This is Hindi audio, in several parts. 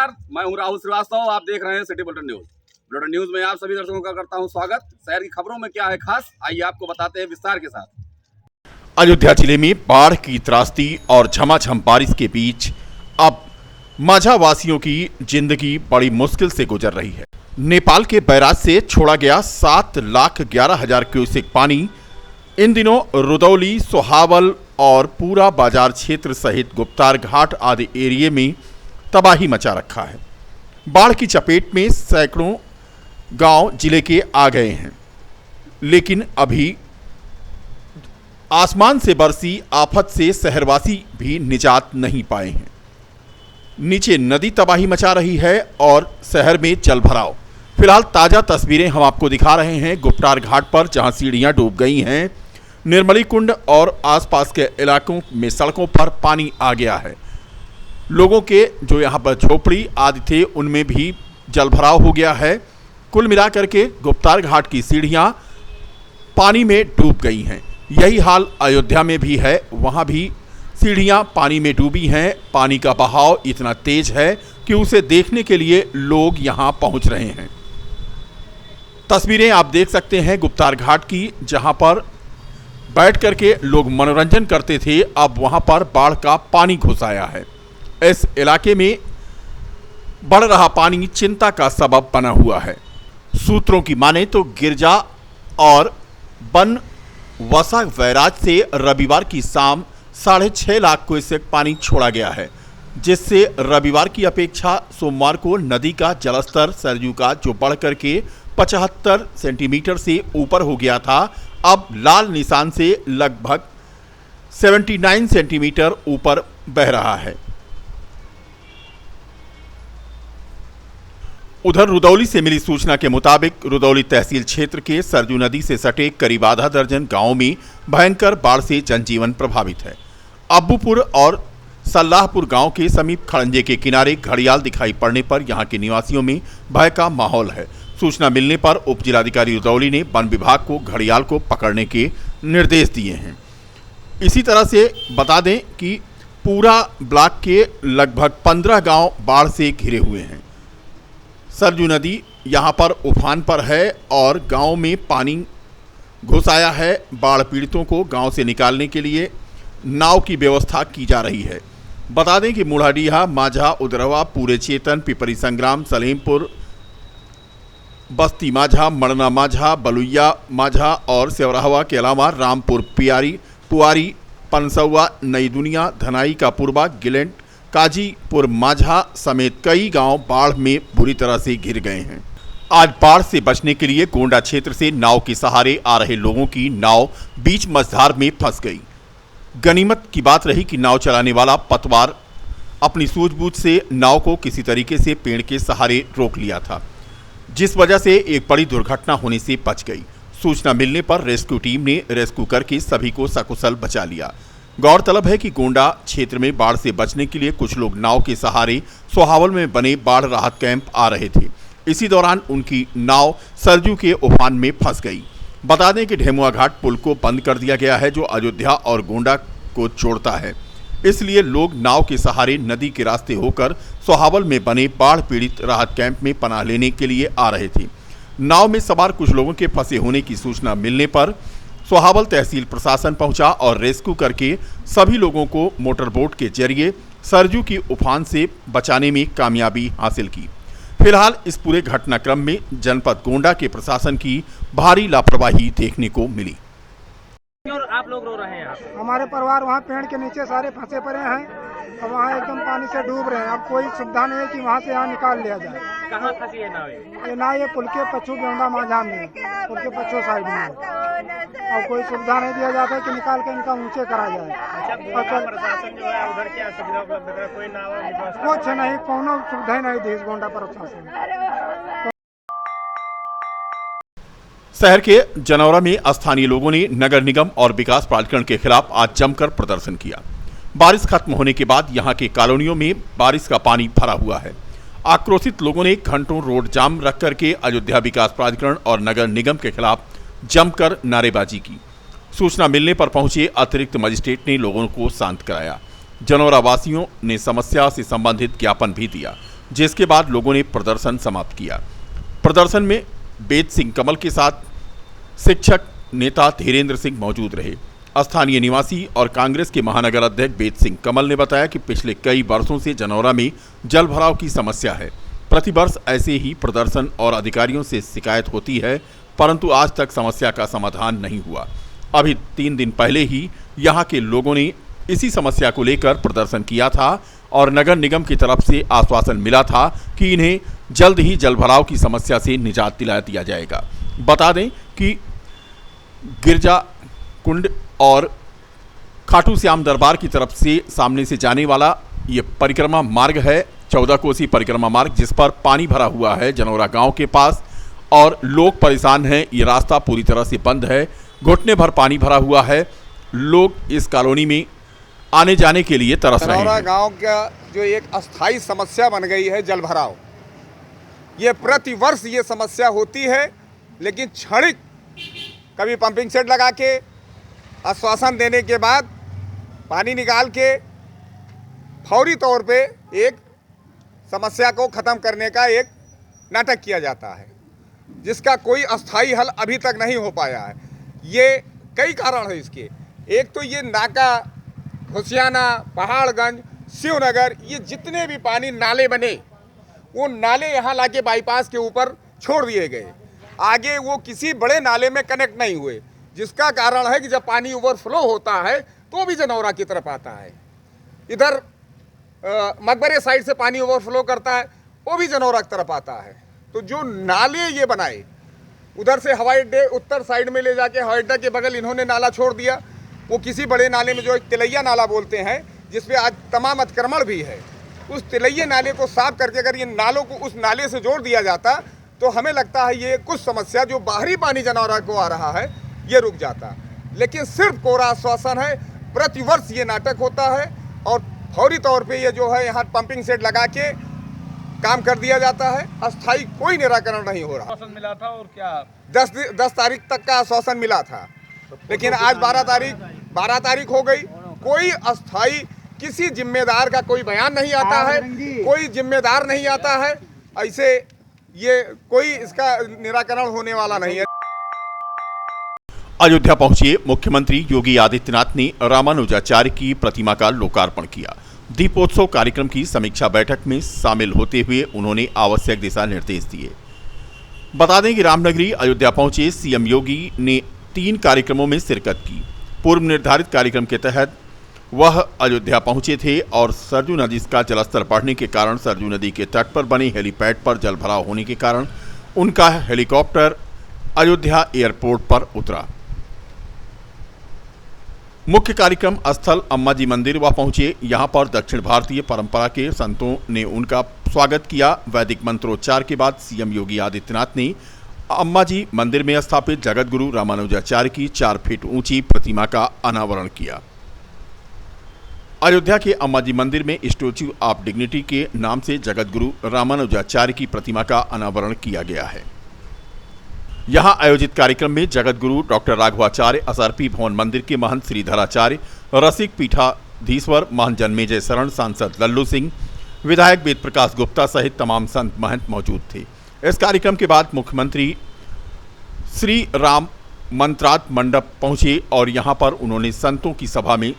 नमस्कार, मैं हूं राहुल श्रीवास्तव। आप देख रहे हैं city bulletin news. Bulletin news में आप सभी दर्शकों का करता हूं स्वागत। शहर की खबरों में क्या है खास, आइए आपको बताते हैं विस्तार के साथ। अयोध्या जिले में बाढ़ की त्रासदी और झमाझम बारिश के बीच अब माझा वासियों की जिंदगी बड़ी मुश्किल से गुजर रही है। नेपाल के बैराज से छोड़ा गया 7,11,000 क्यूसेक पानी इन दिनों रुदौली, सोहावल और पूरा बाजार क्षेत्र सहित गुप्तार घाट आदि एरिया में तबाही मचा रखा है। बाढ़ की चपेट में सैकड़ों गांव जिले के आ गए हैं, लेकिन अभी आसमान से बरसी आफत से शहरवासी भी निजात नहीं पाए हैं। नीचे नदी तबाही मचा रही है और शहर में जल भराव। फिलहाल ताजा तस्वीरें हम आपको दिखा रहे हैं गुप्तार घाट पर, जहां सीढ़ियां डूब गई हैं। निर्मली कुंड और आसपास के इलाकों में सड़कों पर पानी आ गया है। लोगों के जो यहां पर झोपड़ी आदि थे उनमें भी जलभराव हो गया है। कुल मिलाकर के गुप्तार घाट की सीढ़ियां पानी में डूब गई हैं। यही हाल अयोध्या में भी है, वहां भी सीढ़ियां पानी में डूबी हैं। पानी का बहाव इतना तेज है कि उसे देखने के लिए लोग यहां पहुंच रहे हैं। तस्वीरें आप देख सकते हैं गुप्तार घाट की, जहां पर बैठ करके लोग मनोरंजन करते थे, अब वहां पर बाढ़ का पानी घुस आया है। इस इलाके में बढ़ रहा पानी चिंता का सबब बना हुआ है। सूत्रों की माने तो गिरजा और बन वसा बैराज से रविवार की शाम 6.5 लाख क्यूसेक पानी छोड़ा गया है, जिससे रविवार की अपेक्षा सोमवार को नदी का जलस्तर सरयू का जो बढ़ करके 75 सेंटीमीटर से ऊपर हो गया था, अब लाल निशान से लगभग 79 सेंटीमीटर ऊपर बह रहा है। उधर रुदौली से मिली सूचना के मुताबिक रुदौली तहसील क्षेत्र के सरयू नदी से सटे करीब आधा दर्जन गांवों में भयंकर बाढ़ से जनजीवन प्रभावित है। अब्बूपुर और सल्लाहपुर गांव के समीप खड़ंजे के किनारे घड़ियाल दिखाई पड़ने पर यहां के निवासियों में भय का माहौल है। सूचना मिलने पर उप जिलाधिकारी रुदौली ने वन विभाग को घड़ियाल को पकड़ने के निर्देश दिए हैं। इसी तरह से बता दें कि पूरा ब्लॉक के लगभग 15 गांव बाढ़ से घिरे हुए हैं। सरयू नदी यहां पर उफान पर है और गांव में पानी घुस आया है। बाढ़ पीड़ितों को गांव से निकालने के लिए नाव की व्यवस्था की जा रही है। बता दें कि मुढ़ाडीहा, माझा, उदरवा, पूरे चेतन, पिपरी संग्राम, सलेमपुर, बस्ती माझा, मड़ना माझा, बलुइया माझा और सेवराहवा के अलावा रामपुर, पुआरी, पनसौआ, नई दुनिया, धनाई का पूर्वा, गिलेंट, काजीपुर माझा समेत कई गांव बाढ़ में बुरी तरह से घिर गए हैं। आज बाढ़ से बचने के लिए गोंडा क्षेत्र से नाव के सहारे आ रहे लोगों की नाव बीच मझधार में फंस गई। गनीमत की बात रही कि नाव चलाने वाला पतवार अपनी सूझबूझ से नाव को किसी तरीके से पेड़ के सहारे रोक लिया था, जिस वजह से एक बड़ी दुर्घटना होने से बच गई। सूचना मिलने पर रेस्क्यू टीम ने रेस्क्यू करके सभी को सकुशल बचा लिया। गौरतलब है कि गोंडा क्षेत्र में बाढ़ से बचने के लिए कुछ लोग नाव के सहारे सोहावल में बने बाढ़ राहत कैंप आ रहे थे। इसी दौरान उनकी नाव सरयू के उफान में फंस गई। बता दें कि ढेमुआ घाट पुल को बंद कर दिया गया है, जो अयोध्या और गोंडा को जोड़ता है। इसलिए लोग नाव के सहारे नदी के रास्ते होकर सोहावल में बने बाढ़ पीड़ित राहत कैंप में पनाह लेने के लिए आ रहे थे। नाव में सवार कुछ लोगों के फंसे होने की सूचना मिलने पर सोहावल तहसील प्रशासन पहुंचा और रेस्क्यू करके सभी लोगों को मोटर बोट के जरिए सरयू की उफान से बचाने में कामयाबी हासिल की। फिलहाल इस पूरे घटनाक्रम में जनपद गोंडा के प्रशासन की भारी लापरवाही देखने को मिली। और आप लोग रो रहे हैं? हमारे परिवार वहाँ पेड़ के नीचे सारे फंसे पड़े हैं और वहाँ एकदम पानी से डूब रहे हैं। अब कोई सुविधा नहीं है कि वहाँ से यहाँ निकाल लिया जाए। कहाँ फंसी है नाव? ये ना ये पुल के पच्छू गोंडा माझा में, पुल के पच्छू साइड में। और कोई सुविधा नहीं दिया जाता है कि निकाल के इनका ऊंचे करा जाए। अच्छा, प्रशासन जो है उधर क्या सुविधा उपलब्ध है? कोई नाव कुछ नहीं, कोनो सुविधा नहीं दी गोंडा प्रशासन। शहर के जनौरा में स्थानीय लोगों ने नगर निगम और विकास प्राधिकरण के खिलाफ आज जमकर प्रदर्शन किया। बारिश खत्म होने के बाद यहां के कॉलोनियों में बारिश का पानी भरा हुआ है। आक्रोशित लोगों ने घंटों रोड जाम रख करके अयोध्या विकास प्राधिकरण और नगर निगम के खिलाफ जमकर नारेबाजी की। सूचना मिलने पर पहुंचे अतिरिक्त मजिस्ट्रेट ने लोगों को शांत कराया। जनौरा वासियों ने समस्या से संबंधित ज्ञापन भी दिया। जिसके बाद लोगों ने प्रदर्शन समाप्त किया। प्रदर्शन में बेद सिंह कमल के साथ शिक्षक नेता धीरेन्द्र सिंह मौजूद रहे। स्थानीय निवासी और कांग्रेस के महानगर अध्यक्ष बेद सिंह कमल ने बताया कि पिछले कई वर्षों से जनौरा में जल भराव की समस्या है। प्रतिवर्ष ऐसे ही प्रदर्शन और अधिकारियों से शिकायत होती है, परंतु आज तक समस्या का समाधान नहीं हुआ। अभी 3 दिन पहले ही यहाँ के लोगों ने इसी समस्या को लेकर प्रदर्शन किया था और नगर निगम की तरफ से आश्वासन मिला था कि इन्हें जल्द ही जल भराव की समस्या से निजात दिला दिया जाएगा। बता दें कि गिरजा कुंड और खाटू श्याम दरबार की तरफ से सामने से जाने वाला ये परिक्रमा मार्ग है, 14 कोसी परिक्रमा मार्ग, जिस पर पानी भरा हुआ है जनौरा गांव के पास और लोग परेशान हैं। ये रास्ता पूरी तरह से बंद है, घुटने भर पानी भरा हुआ है। लोग इस कॉलोनी में आने जाने के लिए तरस रहे जनौरा हैं। गांव का जो एक अस्थाई समस्या बन गई है जल भराव, ये प्रतिवर्ष ये समस्या होती है, लेकिन क्षणिक कभी पंपिंग सेट लगा के आश्वासन देने के बाद पानी निकाल के फौरी तौर पे एक समस्या को ख़त्म करने का एक नाटक किया जाता है, जिसका कोई अस्थाई हल अभी तक नहीं हो पाया है। ये कई कारण है इसके। एक तो ये नाका, खुशियाना, पहाड़गंज, शिवनगर, ये जितने भी पानी नाले बने वो नाले यहाँ लाके बाईपास के ऊपर छोड़ दिए गए, आगे वो किसी बड़े नाले में कनेक्ट नहीं हुए, जिसका कारण है कि जब पानी ओवरफ्लो होता है तो भी जनौरा की तरफ आता है। इधर मकबरे साइड से पानी ओवरफ्लो करता है, वो भी जनौरा की तरफ आता है। तो जो नाले ये बनाए, उधर से हवाई अड्डे उत्तर साइड में ले जाके हवाई अड्डा के बगल इन्होंने नाला छोड़ दिया, वो किसी बड़े नाले में जो एक तिलैया नाला बोलते हैं, जिसपे आज तमाम अतिक्रमण भी है, उस तिलैया नाले को साफ करके अगर ये नालों को उस नाले से जोड़ दिया जाता तो हमें लगता है ये कुछ समस्या जो बाहरी पानी जनौरा को आ रहा है ये रुक जाता। लेकिन सिर्फ कोरा आश्वासन है, प्रतिवर्ष ये नाटक होता है और फौरी तौर पे ये जो है यहाँ पंपिंग सेट लगा के काम कर दिया जाता है। अस्थाई कोई निराकरण नहीं हो रहा। आश्वासन मिला था और क्या 10 तारीख तक का आश्वासन मिला था, लेकिन आज 12 तारीख हो गई। कोई अस्थाई किसी जिम्मेदार का कोई बयान नहीं आता है, कोई जिम्मेदार नहीं आता है। ऐसे ये कोई इसका निराकरण होने वाला नहीं है। अयोध्या पहुंचे मुख्यमंत्री योगी आदित्यनाथ ने रामानुजाचार्य की प्रतिमा का लोकार्पण किया। दीपोत्सव कार्यक्रम की समीक्षा बैठक में शामिल होते हुए उन्होंने आवश्यक दिशा निर्देश दिए। बता दें कि रामनगरी अयोध्या पहुंचे सीएम योगी ने 3 कार्यक्रमों में शिरकत की। पूर्व निर्धारित कार्यक्रम के तहत वह अयोध्या पहुंचे थे और सरजू नदी का जलस्तर बढ़ने के कारण सरजू नदी के तट पर बने हेलीपैड पर जलभराव होने के कारण उनका हेलीकॉप्टर अयोध्या एयरपोर्ट पर उतरा। मुख्य कार्यक्रम स्थल अम्मा जी मंदिर वह पहुंचे। यहां पर दक्षिण भारतीय परंपरा के संतों ने उनका स्वागत किया। वैदिक मंत्रोच्चार के बाद सीएम योगी आदित्यनाथ ने अम्मा जी मंदिर में स्थापित जगत गुरु रामानुजाचार्य की 4 फीट ऊंची प्रतिमा का अनावरण किया। अयोध्या के अम्मा जी मंदिर में स्टैच्यू ऑफ डिग्निटी के नाम से जगत गुरु रामानुजाचार्य की प्रतिमा का अनावरण किया गया है। यहां आयोजित कार्यक्रम में जगत गुरु डॉक्टर राघवाचार्य, असरपी भवन मंदिर के महंत श्रीधराचार्य, रसिक पीठाधीश्वर महंत जन्मेजय शरण, सांसद लल्लू सिंह, विधायक वेद प्रकाश गुप्ता सहित तमाम संत महंत मौजूद थे। इस कार्यक्रम के बाद मुख्यमंत्री श्री राम मंत्रार्थ मंडप पहुंचे और यहां पर उन्होंने संतों की सभा में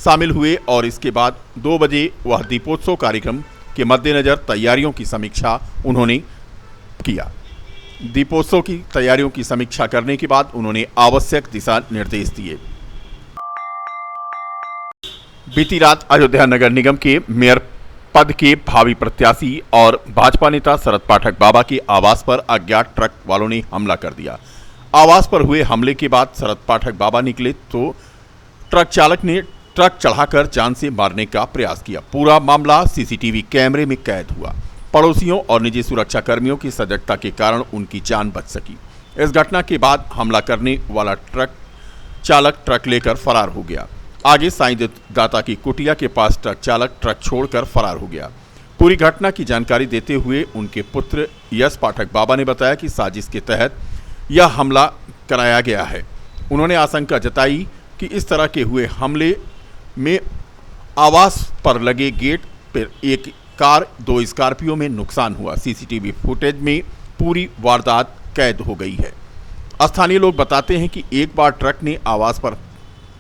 शामिल हुए और इसके बाद 2 बजे वह दीपोत्सव कार्यक्रम के मद्देनजर तैयारियों की समीक्षा उन्होंने किया। दीपोत्सव की तैयारियों की समीक्षा करने के बाद उन्होंने आवश्यक दिशा निर्देश दिए। बीती रात अयोध्या नगर निगम के मेयर पद के भावी प्रत्याशी और भाजपा नेता शरद पाठक बाबा के आवास पर अज्ञात ट्रक वालों ने हमला कर दिया। आवास पर हुए हमले के बाद शरद पाठक बाबा निकले तो ट्रक चालक ने ट्रक चढ़ाकर जान से मारने का प्रयास किया। पूरा मामला सीसीटीवी कैमरे में कैद हुआ। पड़ोसियों और निजी सुरक्षा कर्मियों की सजगता के कारण उनकी जान बच सकी। इस घटना के बाद हमला करने वाला ट्रक चालक ट्रक लेकर फरार हो गया। आगे साईं दाता की कुटिया के पास ट्रक चालक ट्रक छोड़कर फरार हो गया। पूरी घटना की जानकारी देते हुए उनके पुत्र यश पाठक बाबा ने बताया कि साजिश के तहत यह हमला कराया गया है। उन्होंने आशंका जताई कि इस तरह के हुए हमले में आवास पर लगे गेट पर एक कार 2 स्कॉर्पियो में नुकसान हुआ। सीसीटीवी फुटेज में पूरी वारदात कैद हो गई है। स्थानीय लोग बताते हैं कि एक बार ट्रक ने आवास पर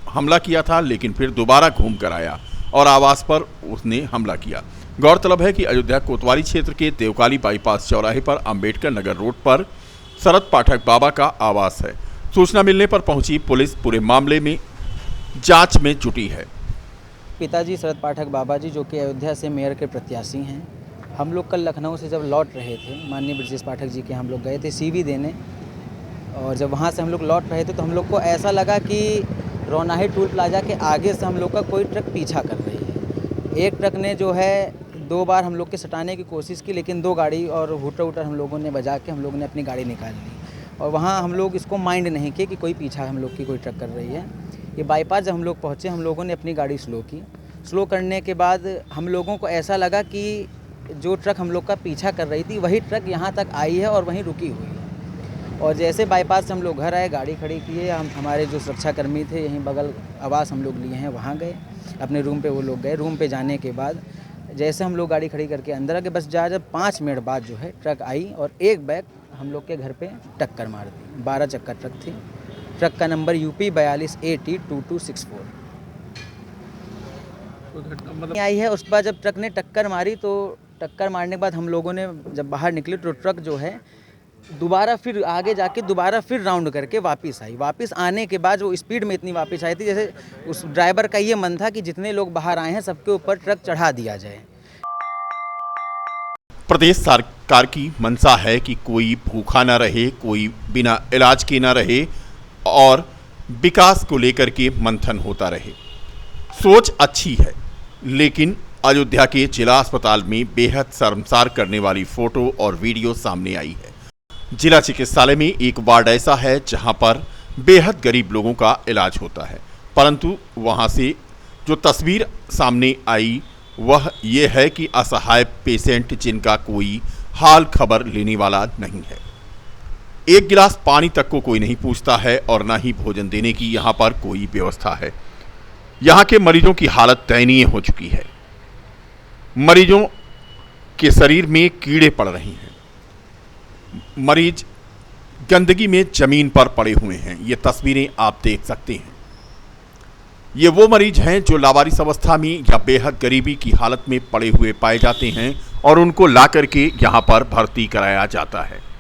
हमला किया था, लेकिन फिर दोबारा घूम कर आया और आवास पर उसने हमला किया। गौरतलब है कि अयोध्या कोतवाली क्षेत्र के देवकाली बाईपास चौराहे पर अंबेडकर नगर रोड पर शरद पाठक बाबा का आवास है। सूचना मिलने पर पहुंची पुलिस पूरे मामले में जांच में जुटी है। पिताजी शरद पाठक बाबा जी, जो कि अयोध्या से मेयर के प्रत्याशी हैं, हम लोग कल लखनऊ से जब लौट रहे थे, माननीय ब्रजेश पाठक जी के हम लोग गए थे CV देने, और जब वहाँ से हम लोग लौट रहे थे तो हम लोग को ऐसा लगा कि रौनाही टोल प्लाजा के आगे से हम लोग का कोई ट्रक पीछा कर रही है। एक ट्रक ने जो है 2 बार हम लोग के सटाने की कोशिश की, लेकिन 2 गाड़ी और हूटर हम लोगों ने बजा के हम लोगों ने अपनी गाड़ी निकाल ली, और वहाँ हम लोग इसको माइंड नहीं किए कि कोई पीछा हम लोग की कोई ट्रक कर रही है। ये बाईपास जब हम लोग पहुँचे, हम लोगों ने अपनी गाड़ी स्लो की। स्लो करने के बाद हम लोगों को ऐसा लगा कि जो ट्रक हम लोग का पीछा कर रही थी वही ट्रक यहाँ तक आई है और वहीं रुकी हुई है। और जैसे बाईपास से हम लोग घर आए, गाड़ी खड़ी किए, हम हमारे जो सुरक्षाकर्मी थे यहीं बगल आवास हम लोग लिए हैं, वहाँ गए अपने रूम पे। वो लोग गए रूम पे, जाने के बाद जैसे हम लोग गाड़ी खड़ी करके अंदर आ गए, बस जब 5 मिनट बाद जो है ट्रक आई और एक बैग हम लोग के घर पे टक्कर मार दी। 12 चक्का ट्रक थी। ट्रक का नंबर UP 42 AT 2264 आई है। उसके बाद जब ट्रक ने टक्कर मारी, तो टक्कर मारने के बाद हम लोगों ने जब बाहर निकले तो ट्रक जो है दोबारा फिर आगे जाके दोबारा फिर राउंड करके वापस आई। वापस आने के बाद वो स्पीड में इतनी वापस आई थी, जैसे उस ड्राइवर का ये मन था कि जितने लोग बाहर आए हैं सबके ऊपर ट्रक चढ़ा दिया जाए। प्रदेश सरकार की मंशा है कि कोई भूखा ना रहे, कोई बिना इलाज के ना रहे और विकास को लेकर के मंथन होता रहे। सोच अच्छी है, लेकिन अयोध्या के जिला अस्पताल में बेहद शर्मसार करने वाली फोटो और वीडियो सामने आई है। जिला चिकित्सालय में एक वार्ड ऐसा है जहां पर बेहद गरीब लोगों का इलाज होता है, परंतु वहां से जो तस्वीर सामने आई वह ये है कि असहाय पेशेंट जिनका कोई हाल खबर लेने वाला नहीं है। एक गिलास पानी तक को कोई नहीं पूछता है और ना ही भोजन देने की यहाँ पर कोई व्यवस्था है। यहाँ के मरीजों की हालत दयनीय हो चुकी है। मरीजों के शरीर में कीड़े पड़ रहे हैं। मरीज गंदगी में जमीन पर पड़े हुए हैं। ये तस्वीरें आप देख सकते हैं। ये वो मरीज हैं जो लावारिस अवस्था में या बेहद गरीबी की हालत में पड़े हुए पाए जाते हैं और उनको ला करके यहाँ पर भर्ती कराया जाता है।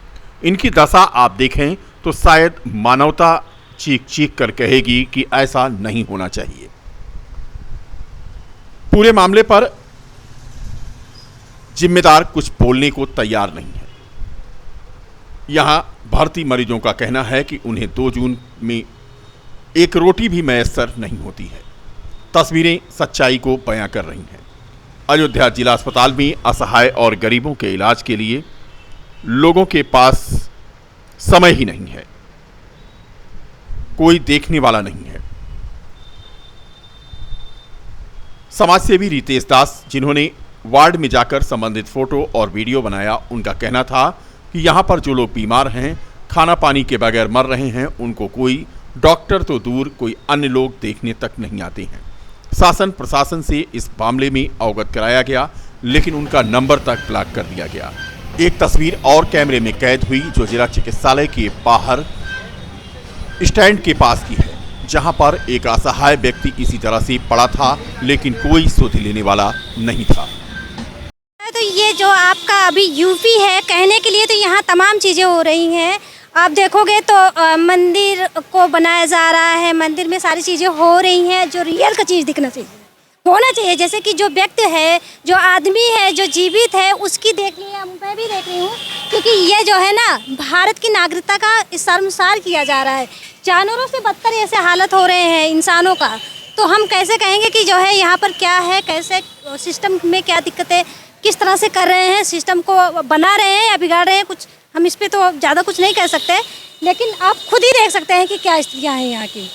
इनकी दशा आप देखें तो शायद मानवता चीख चीख कर कहेगी कि ऐसा नहीं होना चाहिए। पूरे मामले पर जिम्मेदार कुछ बोलने को तैयार नहीं है। यहां भर्ती मरीजों का कहना है कि उन्हें 2 जून में एक रोटी भी मैसर नहीं होती है। तस्वीरें सच्चाई को बयां कर रही हैं। अयोध्या जिला अस्पताल में असहाय और गरीबों के इलाज के लिए लोगों के पास समय ही नहीं है, कोई देखने वाला नहीं है। समाजसेवी रितेश दास, जिन्होंने वार्ड में जाकर संबंधित फोटो और वीडियो बनाया, उनका कहना था कि यहाँ पर जो लोग बीमार हैं, खाना पानी के बगैर मर रहे हैं, उनको कोई डॉक्टर तो दूर कोई अन्य लोग देखने तक नहीं आते हैं। शासन प्रशासन से इस मामले में अवगत कराया गया, लेकिन उनका नंबर तक ब्लॉक कर दिया गया। एक तस्वीर और कैमरे में कैद हुई जो जिला चिकित्सालय के बाहर स्टैंड के पास की है, जहां पर एक असहाय व्यक्ति इसी तरह से पड़ा था, लेकिन कोई सुध लेने वाला नहीं था। तो ये जो आपका अभी यूपी है, कहने के लिए तो यहाँ तमाम चीज़ें हो रही हैं। आप देखोगे तो मंदिर को बनाया जा रहा है, मंदिर में सारी चीज़ें हो रही हैं जो रियल का चीज़ दिखना चाहिए, होना चाहिए। जैसे कि जो व्यक्ति है, जो आदमी है, जो जीवित है, उसकी देख रही है, मैं भी देख रही हूँ, क्योंकि ये जो है ना भारत की नागरिकता का शर्मसार किया जा रहा है। जानवरों से बदतर ऐसे हालत हो रहे हैं इंसानों का, तो हम कैसे कहेंगे कि जो है यहाँ पर क्या है, कैसे सिस्टम में क्या दिक्कतें किस तरह से कर रहे हैं, सिस्टम को बना रहे हैं या बिगाड़ रहे हैं, कुछ हम इस पे तो ज़्यादा कुछ नहीं कह सकते, लेकिन आप खुद ही देख सकते हैं कि क्या स्थितियाँ हैं यहाँ की।